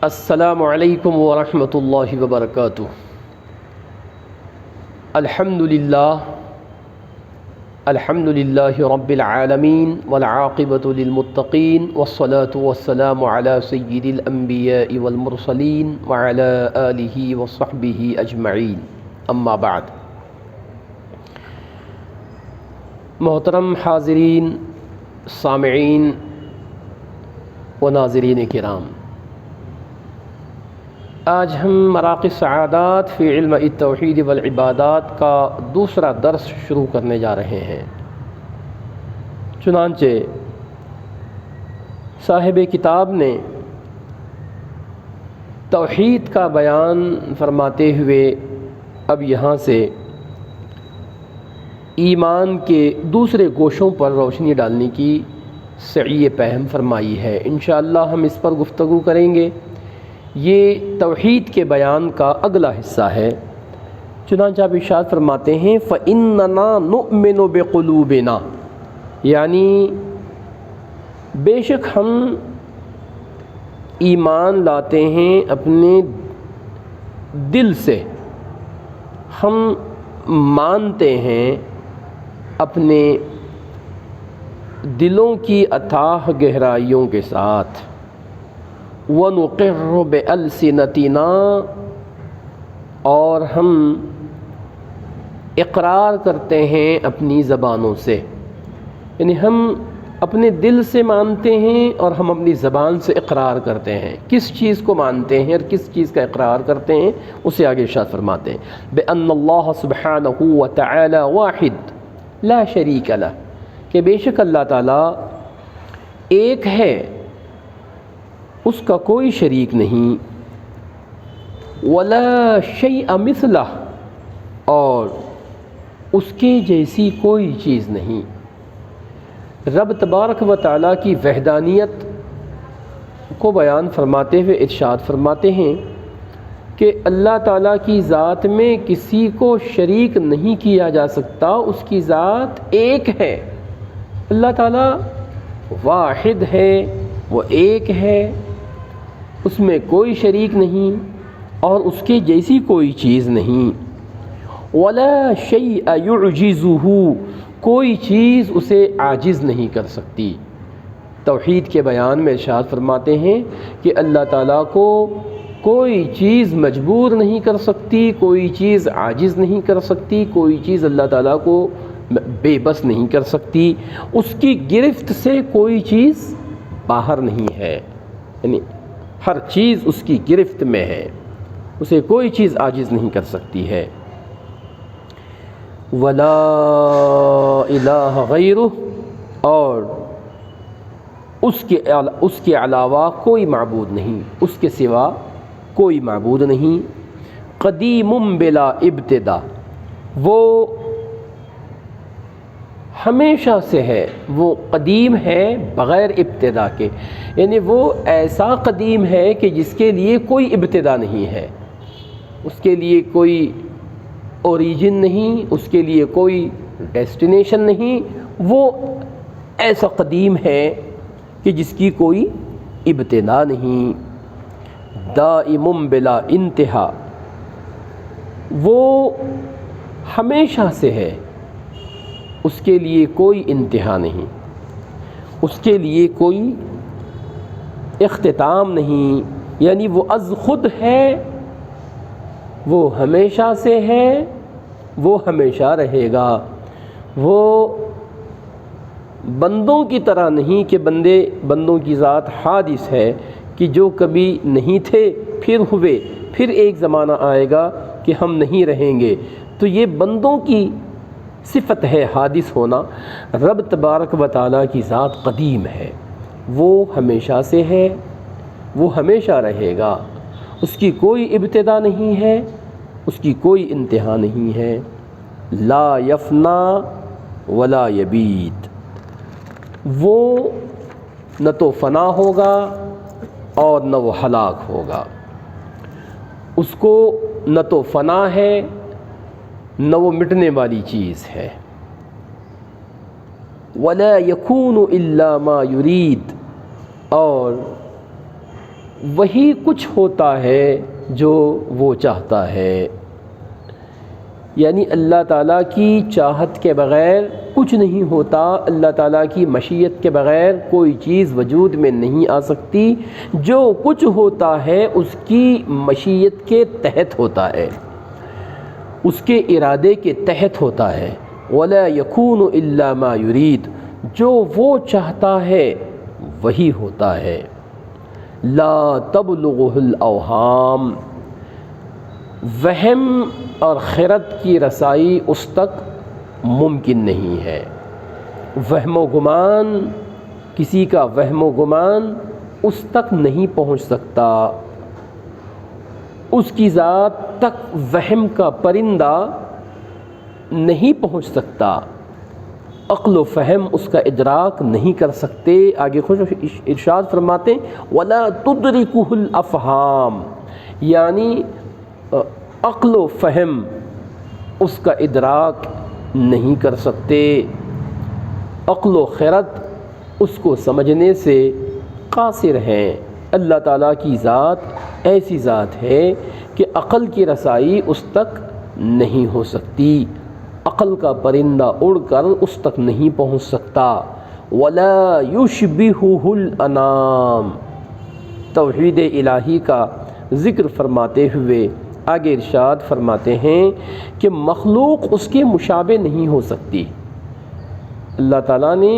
السلام علیکم ورحمۃ اللہ وبرکاتہ۔ الحمد للہ رب العالمین والعاقبۃ للمتقین والصلاة والسلام علی سید الانبیاء والمرسلین وعلی آلہ وصحبہ اجمعین، اما بعد۔ محترم حاضرین، سامعین و ناظرین کرام، آج ہم مراقِ السعادات فی علم التوحید والعبادات کا دوسرا درس شروع کرنے جا رہے ہیں۔ چنانچہ صاحب کتاب نے توحید کا بیان فرماتے ہوئے اب یہاں سے ایمان کے دوسرے گوشوں پر روشنی ڈالنے کی سعی پہم فرمائی ہے۔ انشاءاللہ ہم اس پر گفتگو کریں گے۔ یہ توحید کے بیان کا اگلا حصہ ہے۔ چنانچہ آپ ارشاد فرماتے ہیں فَإِنَّنَا نُؤْمِنُ بِقُلُوبِنَا، یعنی بے شک ہم ایمان لاتے ہیں اپنے دل سے، ہم مانتے ہیں اپنے دلوں کی اتھاہ گہرائیوں کے ساتھ۔ وَنُقِرُّ بِأَلْسِنَتِنَا، اور ہم اقرار کرتے ہیں اپنی زبانوں سے، یعنی ہم اپنے دل سے مانتے ہیں اور ہم اپنی زبان سے اقرار کرتے ہیں۔ کس چیز کو مانتے ہیں اور کس چیز کا اقرار کرتے ہیں اسے آگے ارشاد فرماتے ہیں بِأَنَّ اللَّهَ سُبْحَانَهُ وَتَعَالَى وَاحِدٌ لَا شَرِيكَ لَهُ، کہ بے شک اللہ تعالیٰ ایک ہے، اس کا کوئی شریک نہیں۔ وَلَا شَيْءَ مِثْلَهُ، اور اس کے جیسی کوئی چیز نہیں۔ رب تبارک و تعالیٰ کی وحدانیت کو بیان فرماتے ہوئے ارشاد فرماتے ہیں کہ اللہ تعالیٰ کی ذات میں کسی کو شریک نہیں کیا جا سکتا، اس کی ذات ایک ہے۔ اللہ تعالیٰ واحد ہے، وہ ایک ہے، اس میں کوئی شریک نہیں اور اس کے جیسی کوئی چیز نہیں۔ وَلَا شَيْءَ يُعْجِزُهُ، کوئی چیز اسے عاجز نہیں کر سکتی۔ توحید کے بیان میں ارشاد فرماتے ہیں کہ اللہ تعالیٰ کو کوئی چیز مجبور نہیں کر سکتی، کوئی چیز عاجز نہیں کر سکتی، کوئی چیز اللہ تعالیٰ کو بے بس نہیں کر سکتی۔ اس کی گرفت سے کوئی چیز باہر نہیں ہے، یعنی ہر چیز اس کی گرفت میں ہے، اسے کوئی چیز عاجز نہیں کر سکتی ہے۔ وَلَا إِلَٰهَ غَيْرُهُ، اور اس کے علاوہ کوئی معبود نہیں، اس کے سوا کوئی معبود نہیں۔ قدیم بلا ابتدا، وہ ہمیشہ سے ہے، وہ قدیم ہے بغیر ابتدا کے، یعنی وہ ایسا قدیم ہے کہ جس کے لیے کوئی ابتدا نہیں ہے، اس کے لیے کوئی اوریجن نہیں، اس کے لیے کوئی ڈیسٹینیشن نہیں، وہ ایسا قدیم ہے کہ جس کی کوئی ابتدا نہیں۔ دائم بلا انتہا، وہ ہمیشہ سے ہے، اس کے لیے کوئی انتہا نہیں، اس کے لیے کوئی اختتام نہیں، یعنی وہ از خود ہے، وہ ہمیشہ سے ہے، وہ ہمیشہ رہے گا۔ وہ بندوں کی طرح نہیں کہ بندوں کی ذات حادث ہے کہ جو کبھی نہیں تھے پھر ہوئے، پھر ایک زمانہ آئے گا کہ ہم نہیں رہیں گے، تو یہ بندوں کی صفت ہے حادث ہونا۔ رب تبارک و تعالیٰ کی ذات قدیم ہے، وہ ہمیشہ سے ہے، وہ ہمیشہ رہے گا، اس کی کوئی ابتدا نہیں ہے، اس کی کوئی انتہا نہیں ہے۔ لا یفنا ولا یبید، وہ نہ تو فنا ہوگا اور نہ وہ ہلاک ہوگا، اس کو نہ تو فنا ہے نہ وہ مٹنے والی چیز ہے۔ وَلَا يَكُونُ إِلَّا مَا يُرِيدُ، اور وہی کچھ ہوتا ہے جو وہ چاہتا ہے، یعنی اللہ تعالیٰ کی چاہت کے بغیر کچھ نہیں ہوتا، اللہ تعالیٰ کی مشیت کے بغیر کوئی چیز وجود میں نہیں آ سکتی۔ جو کچھ ہوتا ہے اس کی مشیت کے تحت ہوتا ہے، اس کے ارادے کے تحت ہوتا ہے۔ وَلَا يَكُونُ إِلَّا مَا يُرِيدُ، جو وہ چاہتا ہے وہی ہوتا ہے۔ لا تبلغه الأوہام، وہم اور خرد کی رسائی اس تک ممکن نہیں ہے۔ وہم و گمان، کسی کا وہم و گمان اس تک نہیں پہنچ سکتا، اس کی ذات تک وہم کا پرندہ نہیں پہنچ سکتا، عقل و فہم اس کا ادراک نہیں کر سکتے۔ آگے خود ارشاد فرماتے ہیں وَلَا تُدْرِكُهُ الْأَفْهَامُ، یعنی عقل و فہم اس کا ادراک نہیں کر سکتے، عقل و خرد اس کو سمجھنے سے قاصر ہیں۔ اللہ تعالیٰ کی ذات ایسی ذات ہے کہ عقل کی رسائی اس تک نہیں ہو سکتی، عقل کا پرندہ اڑ کر اس تک نہیں پہنچ سکتا۔ وَلَا يُشْبِهُهُ الْأَنَامُ، توحید الہی کا ذکر فرماتے ہوئے آگے ارشاد فرماتے ہیں کہ مخلوق اس کے مشابہ نہیں ہو سکتی۔ اللہ تعالیٰ نے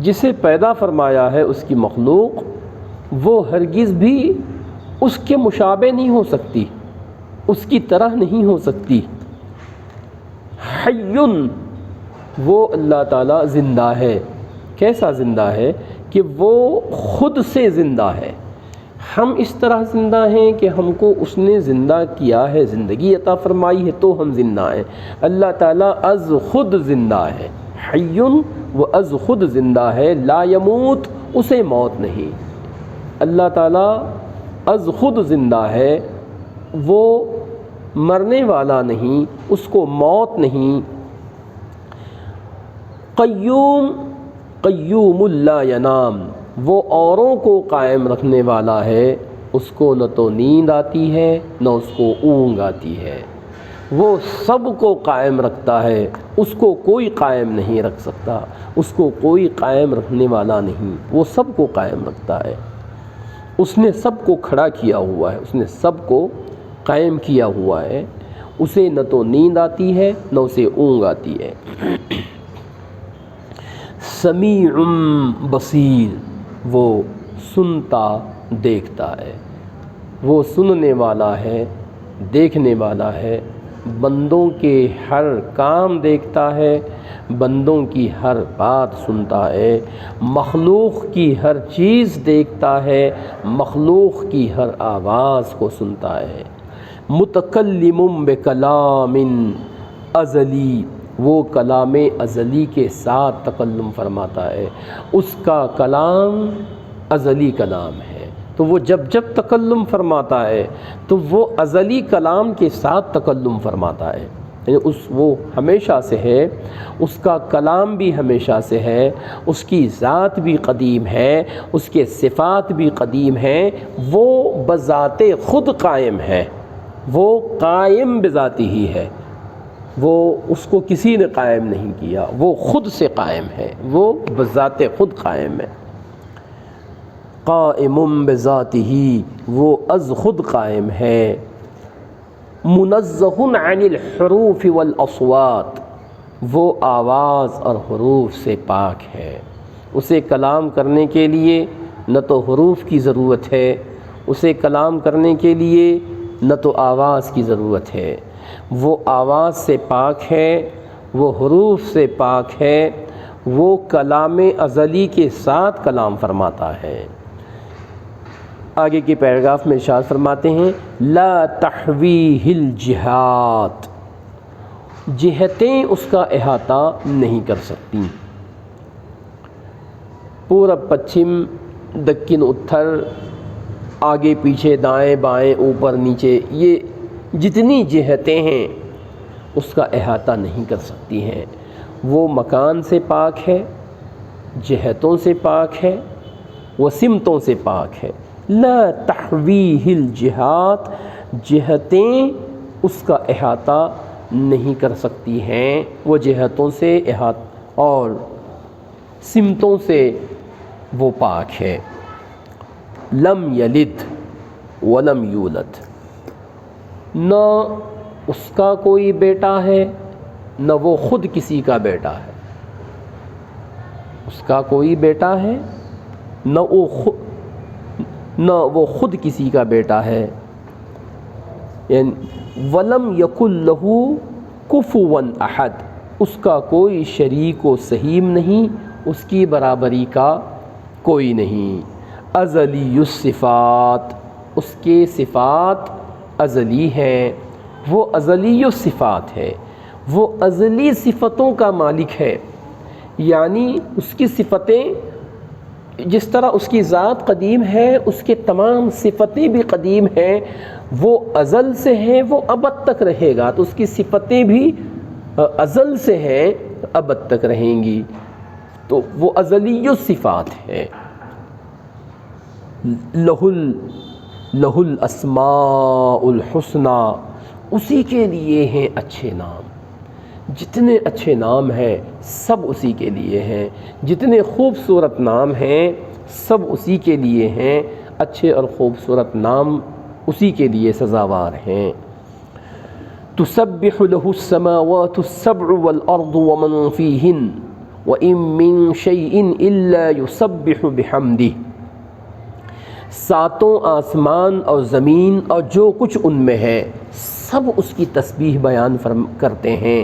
جسے پیدا فرمایا ہے اس کی مخلوق، وہ ہرگز بھی اس کے مشابہ نہیں ہو سکتی، اس کی طرح نہیں ہو سکتی۔ حی، وہ اللہ تعالیٰ زندہ ہے۔ کیسا زندہ ہے کہ وہ خود سے زندہ ہے۔ ہم اس طرح زندہ ہیں کہ ہم کو اس نے زندہ کیا ہے، زندگی عطا فرمائی ہے تو ہم زندہ ہیں۔ اللہ تعالیٰ از خود زندہ ہے، حی، وہ از خود زندہ ہے، لا یموت، اسے موت نہیں۔ اللہ تعالیٰ از خود زندہ ہے، وہ مرنے والا نہیں، اس کو موت نہیں۔ قیوم، قیوم لا ینام، وہ اوروں کو قائم رکھنے والا ہے، اس کو نہ تو نیند آتی ہے نہ اس کو اونگ آتی ہے۔ وہ سب کو قائم رکھتا ہے، اس کو کوئی قائم نہیں رکھ سکتا، اس کو کوئی قائم رکھنے والا نہیں، وہ سب کو قائم رکھتا ہے۔ اس نے سب کو کھڑا کیا ہوا ہے، اس نے سب کو قائم کیا ہوا ہے، اسے نہ تو نیند آتی ہے نہ اسے اونگ آتی ہے۔ سمیع بصیر، وہ سنتا دیکھتا ہے، وہ سننے والا ہے، دیکھنے والا ہے، بندوں کے ہر کام دیکھتا ہے، بندوں کی ہر بات سنتا ہے، مخلوق کی ہر چیز دیکھتا ہے، مخلوق کی ہر آواز کو سنتا ہے۔ متکلم بکلام ازلی، وہ کلام ازلی کے ساتھ تکلم فرماتا ہے، اس کا کلام ازلی کلام ہے، تو وہ جب تکلم فرماتا ہے تو وہ ازلی کلام کے ساتھ تکلم فرماتا ہے، یعنی وہ ہمیشہ سے ہے، اس کا کلام بھی ہمیشہ سے ہے، اس کی ذات بھی قدیم ہے، اس کے صفات بھی قدیم ہیں، وہ بذات خود قائم ہے، وہ قائم بذاتی ہی ہے، وہ اس کو کسی نے قائم نہیں کیا، وہ خود سے قائم ہے، وہ بذات خود قائم ہے۔ قائم بذاتہ، وہ از خود قائم ہے۔ منزہ عن الحروف والاصوات، وہ آواز اور حروف سے پاک ہے، اسے کلام کرنے کے لیے نہ تو حروف کی ضرورت ہے، اسے کلام کرنے کے لیے نہ تو آواز کی ضرورت ہے، وہ آواز سے پاک ہے، وہ حروف سے پاک ہے، وہ کلام ازلی کے ساتھ کلام فرماتا ہے۔ آگے کی پیراگراف میں ارشاد فرماتے ہیں لا تحویہ الجہات، جہتیں اس کا احاطہ نہیں کر سکتی، پورب پچھم دکن اتر، آگے پیچھے دائیں بائیں اوپر نیچے، یہ جتنی جہتیں ہیں اس کا احاطہ نہیں کر سکتی ہیں۔ وہ مکان سے پاک ہے، جہتوں سے پاک ہے، وہ سمتوں سے پاک ہے۔ لا تحویہ الجہات، جہتیں اس کا احاطہ نہیں کر سکتی ہیں، وہ جہتوں سے اور سمتوں سے وہ پاک ہے۔ لم یلد ولم یولد، نہ اس کا کوئی بیٹا ہے نہ وہ خود کسی کا بیٹا ہے، اس کا کوئی بیٹا ہے نہ وہ خود کسی کا بیٹا ہے، یعنی ولم یکن لہ کفوا احد، اس کا کوئی شریک و سہیم نہیں، اس کی برابری کا کوئی نہیں۔ ازلی الصفات، اس کے صفات ازلی ہیں، وہ ازلی الصفات ہے، وہ ازلی صفتوں کا مالک ہے، یعنی اس کی صفتیں جس طرح اس کی ذات قدیم ہے اس کے تمام صفتیں بھی قدیم ہیں، وہ ازل سے ہیں، وہ ابد تک رہے گا، تو اس کی صفتیں بھی ازل سے ہیں، ابد تک رہیں گی، تو وہ ازلی الصفات ہے۔ لہ الاسماء الحسنی، اسی کے لیے ہیں اچھے نام، جتنے اچھے نام ہیں سب اسی کے لیے ہیں، جتنے خوبصورت نام ہیں سب اسی کے لیے ہیں، اچھے اور خوبصورت نام اسی کے لیے سزاوار ہیں۔ تسبح له السماوات السبع والارض ومن فیہن وإن من شیء الا یسبح بحمدہ، ساتوں آسمان اور زمین اور جو کچھ ان میں ہے سب اس کی تسبیح بیان کرتے ہیں،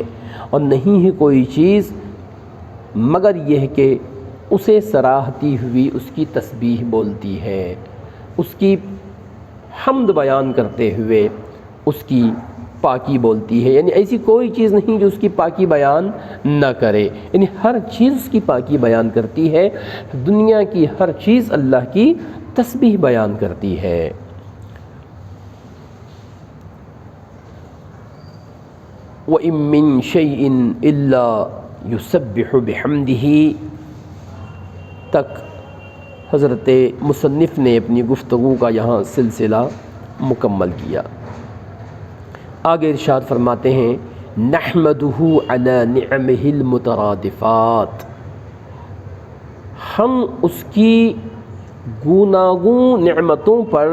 اور نہیں ہے کوئی چیز مگر یہ کہ اسے سراہتی ہوئی اس کی تسبیح بولتی ہے، اس کی حمد بیان کرتے ہوئے اس کی پاکی بولتی ہے، یعنی ایسی کوئی چیز نہیں جو اس کی پاکی بیان نہ کرے، یعنی ہر چیز اس کی پاکی بیان کرتی ہے، دنیا کی ہر چیز اللہ کی تسبیح بیان کرتی ہے۔ وَإِن مِّن شَيْءٍ إِلَّا يُسَبِّحُ بِحَمْدِهِ تک حضرت مصنف نے اپنی گفتگو کا یہاں سلسلہ مکمل کیا۔ آگے ارشاد فرماتے ہیں نحمدہ علی نعمہ المترادفات، ہم اس کی گوناگون نعمتوں پر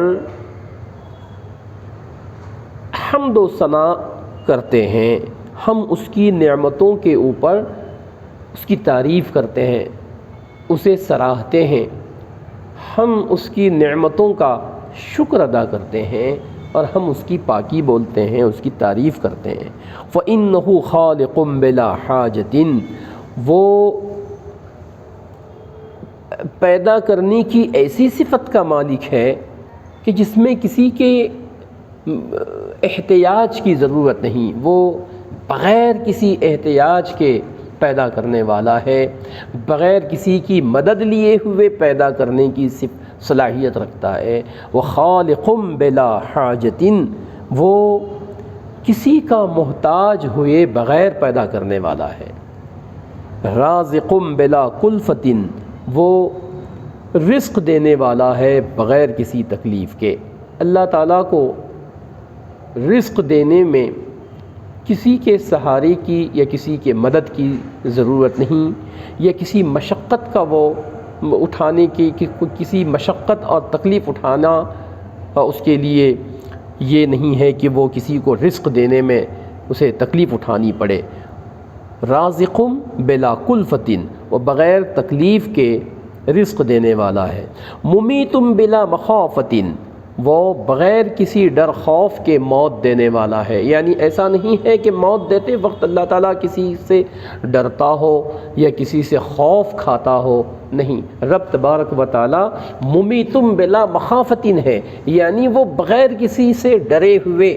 حمد و ثنا کرتے ہیں، ہم اس کی نعمتوں کے اوپر اس کی تعریف کرتے ہیں، اسے سراہتے ہیں، ہم اس کی نعمتوں کا شکر ادا کرتے ہیں اور ہم اس کی پاکی بولتے ہیں، اس کی تعریف کرتے ہیں۔ فَإِنَّهُ خَالِقٌ بِلَا حَاجَةٍ، وہ پیدا کرنے کی ایسی صفت کا مالک ہے کہ جس میں کسی کے احتیاج کی ضرورت نہیں، وہ بغیر کسی احتیاج کے پیدا کرنے والا ہے، بغیر کسی کی مدد لیے ہوئے پیدا کرنے کی صلاحیت رکھتا ہے۔ وہ خالق بلا حاجت، وہ کسی کا محتاج ہوئے بغیر پیدا کرنے والا ہے۔ رازق بلا کلفت، وہ رزق دینے والا ہے بغیر کسی تکلیف کے۔ اللہ تعالیٰ کو رزق دینے میں کسی کے سہارے کی یا کسی کے مدد کی ضرورت نہیں، یا کسی مشقت کا وہ اٹھانے کی، کسی مشقت اور تکلیف اٹھانا اس کے لیے یہ نہیں ہے کہ وہ کسی کو رزق دینے میں اسے تکلیف اٹھانی پڑے۔ رازق بلا کلفت، وہ بغیر تکلیف کے رزق دینے والا ہے۔ ممیت بلا مخافت، وہ بغیر کسی ڈر خوف کے موت دینے والا ہے، یعنی ایسا نہیں ہے کہ موت دیتے وقت اللہ تعالیٰ کسی سے ڈرتا ہو یا کسی سے خوف کھاتا ہو، نہیں، رب تبارک و تعالیٰ ممیت بلا مخافت ہے، یعنی وہ بغیر کسی سے ڈرے ہوئے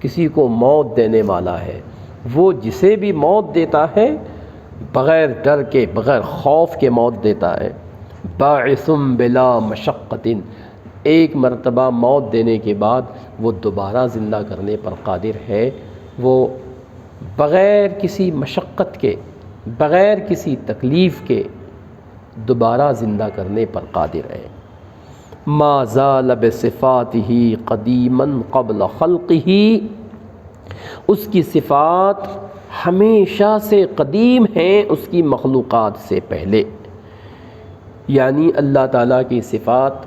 کسی کو موت دینے والا ہے۔ وہ جسے بھی موت دیتا ہے بغیر ڈر کے، بغیر خوف کے موت دیتا ہے۔ باعث بلا مشقت، ایک مرتبہ موت دینے کے بعد وہ دوبارہ زندہ کرنے پر قادر ہے، وہ بغیر کسی مشقت کے، بغیر کسی تکلیف کے دوبارہ زندہ کرنے پر قادر ہے۔ ما زال بصفاتہ قدیما قبل خلقہ، اس کی صفات ہمیشہ سے قدیم ہیں اس کی مخلوقات سے پہلے، یعنی اللہ تعالیٰ کی صفات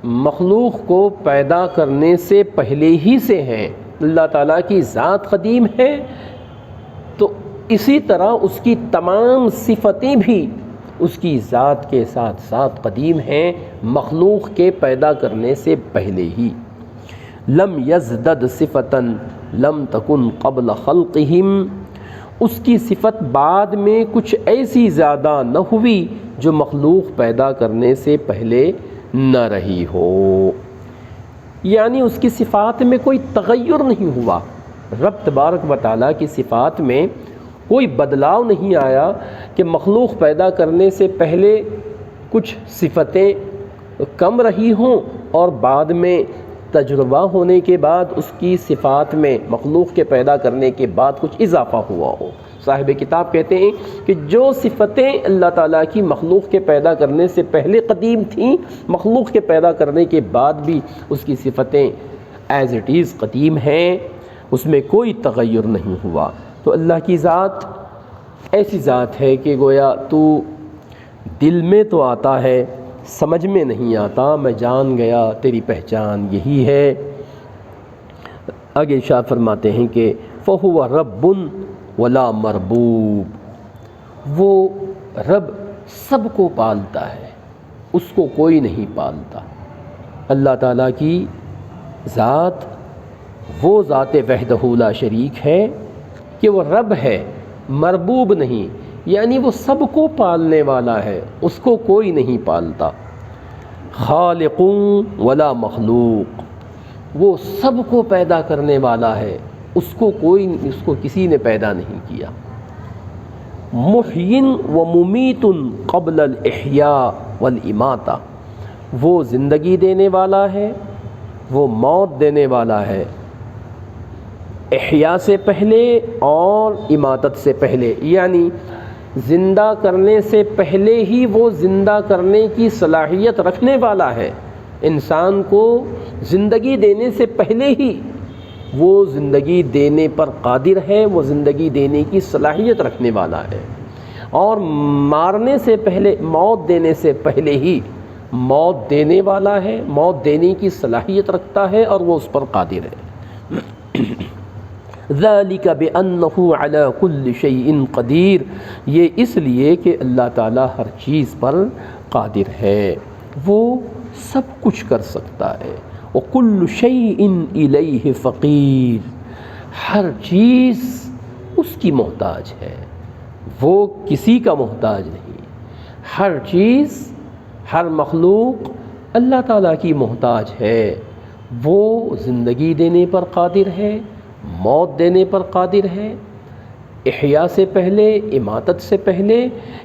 مخلوق کو پیدا کرنے سے پہلے ہی سے ہیں۔ اللہ تعالیٰ کی ذات قدیم ہے تو اسی طرح اس کی تمام صفتیں بھی اس کی ذات کے ساتھ ساتھ قدیم ہیں، مخلوق کے پیدا کرنے سے پہلے ہی۔ لم یزدد صفتا لم تکن قبل خلقہم، اس کی صفت بعد میں کچھ ایسی زیادہ نہ ہوئی جو مخلوق پیدا کرنے سے پہلے نہ رہی ہو، یعنی اس کی صفات میں کوئی تغیر نہیں ہوا۔ رب تبارک و تعالیٰ کی صفات میں کوئی بدلاؤ نہیں آیا کہ مخلوق پیدا کرنے سے پہلے کچھ صفتیں کم رہی ہوں اور بعد میں تجربہ ہونے کے بعد اس کی صفات میں مخلوق کے پیدا کرنے کے بعد کچھ اضافہ ہوا ہو۔ صاحب کتاب کہتے ہیں کہ جو صفتیں اللہ تعالیٰ کی مخلوق کے پیدا کرنے سے پہلے قدیم تھیں، مخلوق کے پیدا کرنے کے بعد بھی اس کی صفتیں ایز اٹ از قدیم ہیں، اس میں کوئی تغیر نہیں ہوا۔ تو اللہ کی ذات ایسی ذات ہے کہ گویا تو دل میں تو آتا ہے، سمجھ میں نہیں آتا، میں جان گیا تیری پہچان یہی ہے۔ آگے شاہ فرماتے ہیں کہ فَهُوَ رَبٌّ وَلَا مَرْبُوبٌ، وہ رب سب کو پالتا ہے، اس کو کوئی نہیں پالتا۔ اللہ تعالیٰ کی ذات وہ ذات وحدہ لا شریک ہے کہ وہ رب ہے، مربوب نہیں، یعنی وہ سب کو پالنے والا ہے، اس کو کوئی نہیں پالتا۔ خالق ولا مخلوق، وہ سب کو پیدا کرنے والا ہے، اس کو کسی نے پیدا نہیں کیا۔ محی و ممیت قبل الاحیاء والاماتہ، وہ زندگی دینے والا ہے، وہ موت دینے والا ہے، احیاء سے پہلے اور اماتت سے پہلے، یعنی زندہ کرنے سے پہلے ہی وہ زندہ کرنے کی صلاحیت رکھنے والا ہے۔ انسان کو زندگی دینے سے پہلے ہی وہ زندگی دینے پر قادر ہے، وہ زندگی دینے کی صلاحیت رکھنے والا ہے، اور مارنے سے پہلے، موت دینے سے پہلے ہی موت دینے والا ہے، موت دینے کی صلاحیت رکھتا ہے اور وہ اس پر قادر ہے۔ ذَلِكَ بِأَنَّهُ عَلَى كُلِّ شَيْءٍ قَدِيرٌ، یہ اس لیے کہ اللہ تعالیٰ ہر چیز پر قادر ہے، وہ سب کچھ کر سکتا ہے۔ وَكُلُّ شَيْءٍ إِلَيْهِ فَقِيرٌ، ہر چیز اس کی محتاج ہے، وہ کسی کا محتاج نہیں۔ ہر چیز، ہر مخلوق اللہ تعالیٰ کی محتاج ہے، وہ زندگی دینے پر قادر ہے، موت دینے پر قادر ہے، احیاء سے پہلے، اماتت سے پہلے،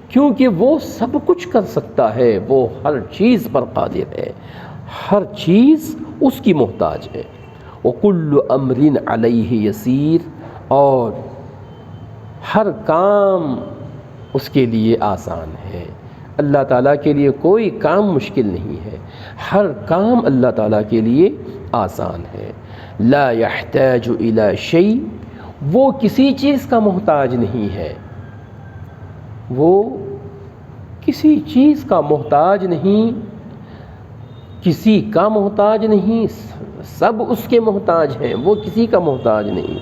کیونکہ وہ سب کچھ کر سکتا ہے، وہ ہر چیز پر قادر ہے، ہر چیز اس کی محتاج ہے۔ وَكُلُّ أَمْرٍ عَلَيْهِ يَسِيرٌ، اور ہر کام اس کے لیے آسان ہے۔ اللہ تعالیٰ کے لیے کوئی کام مشکل نہیں ہے، ہر کام اللہ تعالیٰ کے لیے آسان ہے۔ لا يحتاج إلى شيء، وہ کسی چیز کا محتاج نہیں ہے، وہ کسی چیز کا محتاج نہیں، کسی کا محتاج نہیں، سب اس کے محتاج ہیں، وہ کسی کا محتاج نہیں۔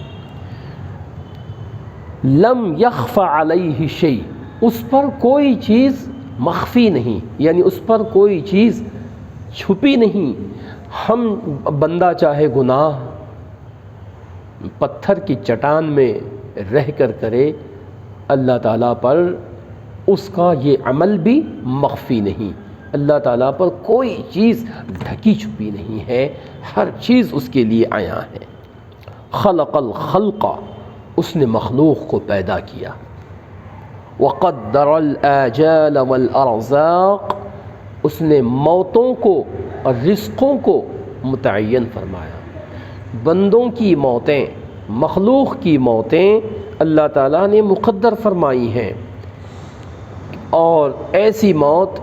لم يخف علیہ شیء، اس پر کوئی چیز مخفی نہیں، یعنی اس پر کوئی چیز چھپی نہیں۔ ہم بندہ چاہے گناہ پتھر کی چٹان میں رہ کر کرے، اللہ تعالیٰ پر اس کا یہ عمل بھی مخفی نہیں، اللہ تعالیٰ پر کوئی چیز ڈھکی چھپی نہیں ہے، ہر چیز اس کے لیے عیاں ہے۔ خلق الخلق، اس نے مخلوق کو پیدا کیا۔ وقدر الآجال والارزاق، اس نے موتوں کو اور رزقوں کو متعین فرمایا۔ بندوں کی موتیں، مخلوق کی موتیں اللہ تعالیٰ نے مقدر فرمائی ہیں، اور ایسی موت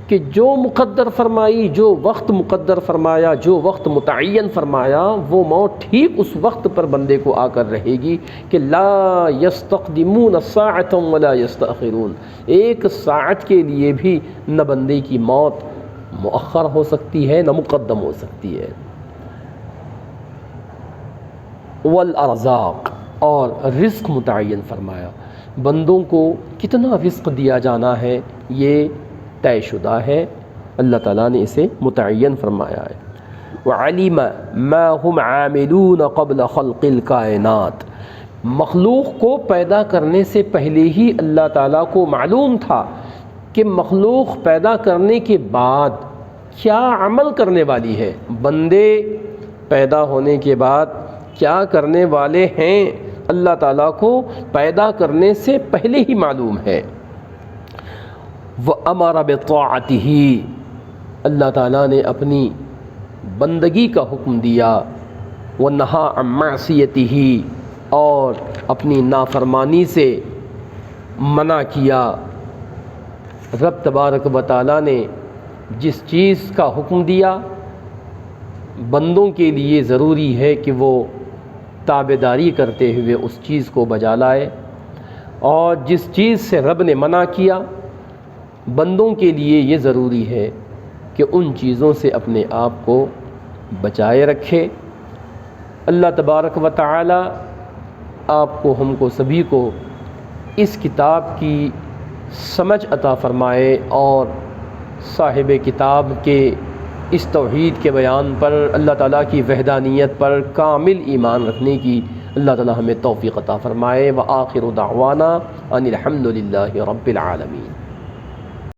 کہ جو مقدر فرمائی، جو وقت مقدر فرمایا، جو وقت متعین فرمایا، وہ موت ٹھیک اس وقت پر بندے کو آ کر رہے گی کہ لا یستقدمون ساعۃ ولا یستأخرون، ایک ساعت کے لیے بھی نہ بندے کی موت مؤخر ہو سکتی ہے نہ مقدم ہو سکتی ہے۔ والارزاق، اور رزق متعین فرمایا، بندوں کو کتنا رزق دیا جانا ہے یہ طے شدہ ہے، اللہ تعالیٰ نے اسے متعین فرمایا ہے۔ وعلم ما هم عاملون قبل خلق الکائنات، مخلوق کو پیدا کرنے سے پہلے ہی اللہ تعالیٰ کو معلوم تھا کہ مخلوق پیدا کرنے کے بعد کیا عمل کرنے والی ہے، بندے پیدا ہونے کے بعد کیا کرنے والے ہیں، اللہ تعالیٰ کو پیدا کرنے سے پہلے ہی معلوم ہے۔ وَأَمَرَ بِطَاعَتِهِ، اللہ تعالیٰ نے اپنی بندگی کا حکم دیا، وَنَهَىٰ عَن مَّعْصِيَتِهِ، اور اپنی نافرمانی سے منع کیا۔ رب تبارک و تعالیٰ نے جس چیز کا حکم دیا بندوں کے لیے ضروری ہے کہ وہ تابعداری کرتے ہوئے اس چیز کو بجا لائے، اور جس چیز سے رب نے منع کیا بندوں کے لیے یہ ضروری ہے کہ ان چیزوں سے اپنے آپ کو بچائے رکھے۔ اللہ تبارک و تعالی آپ کو، ہم کو، سبھی کو اس کتاب کی سمجھ عطا فرمائے، اور صاحب کتاب کے اس توحید کے بیان پر، اللہ تعالیٰ کی وحدانیت پر کامل ایمان رکھنے کی اللہ تعالیٰ ہمیں توفیق عطا فرمائے۔ وآخر دعوانا ان الحمد للہ رب العالمین۔